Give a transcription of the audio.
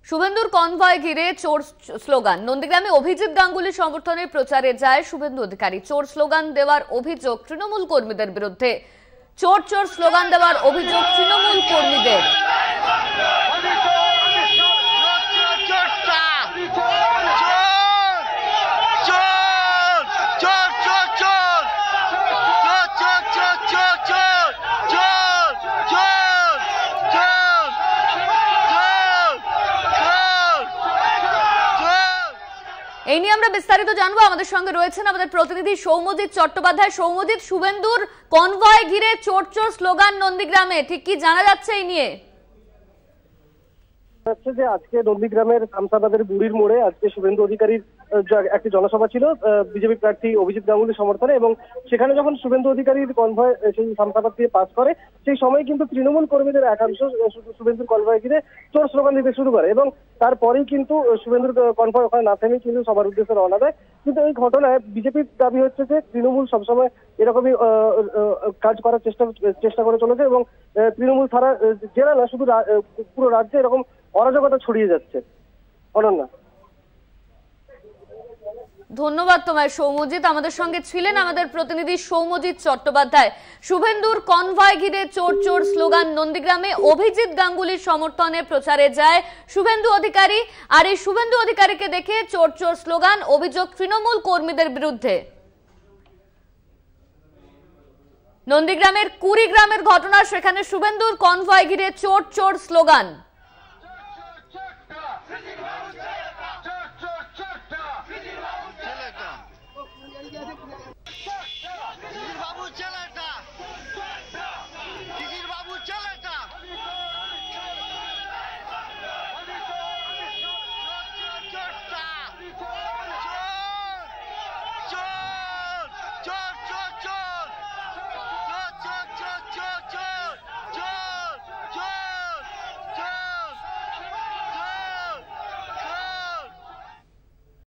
শুভেন্দুর কনভয় ঘিরে চোর স্লোগান। নন্দীগ্রামে অভিজিৎ গাঙ্গুলির সমর্থনে প্রচারে যায় শুভেন্দু অধিকারী। চোর স্লোগান দেওয়ার অভিযোগ তৃণমূল কর্মীদের বিরুদ্ধে। চোর চোর স্লোগান দেওয়ার অভিযোগ তৃণমূল কর্মীদের। এই নিয়ে আমরা বিস্তারিত জানবো। আমাদের সঙ্গে রয়েছেন আমাদের প্রতিনিধি সৌম্যজিৎ চট্টোপাধ্যায়। সৌম্যজিৎ, শুভেন্দুর কনভয় ঘিরে চোর চোর স্লোগান নন্দীগ্রামে, ঠিক কি জানা যাচ্ছে এই নিয়ে? যে আজকে নন্দীগ্রামের কামসাবাদের বুড়ির মোড়ে আজকে শুভেন্দু অধিকারীর একটি জনসভা ছিল বিজেপি প্রার্থী অভিজিৎ গাঙ্গুলির সমর্থনে, এবং সেখানে যখন শুভেন্দু অধিকারীর কনভয় সেই কামসাবাদ দিয়ে পাস করে সেই সময় কিন্তু তৃণমূল কর্মীদের একাংশ শুভেন্দুর কনভয় ঘিরে চোর স্লোগান দিতে শুরু করে, এবং তারপরেই কিন্তু শুভেন্দুর কনভয় ওখানে না থেমে কিন্তু সবার উদ্দেশ্যে রওনা দেয়। কিন্তু এই ঘটনায় বিজেপির দাবি হচ্ছে যে তৃণমূল সবসময় এরকমই কাজ করার চেষ্টা করে চলেছে, এবং তৃণমূল সারা জেলা না শুধু পুরো রাজ্যে এরকম অরাজকতা ছড়িয়ে যাচ্ছে। অনন্যা, ধন্যবাদ তোমায় সৌম্যজিৎ। আমাদের সঙ্গে ছিলেন আমাদের প্রতিনিধি সৌম্যজিৎ চট্টোপাধ্যায়। শুভেন্দুর কনভয় ঘিরে চোর চোর স্লোগান নন্দীগ্রামে অভিজিৎ গাঙ্গুলির সমর্থনে প্রচারে যায় শুভেন্দু অধিকারী। আর এই শুভেন্দু অধিকারীকে দেখে চোর চোর স্লোগান, অভিযোগ তৃণমূল কর্মীদের বিরুদ্ধে। নন্দীগ্রামের কুড়িগ্রামের ঘটনা, সেখানে শুভেন্দুর কনভয় ঘিরে চোর চোর স্লোগান।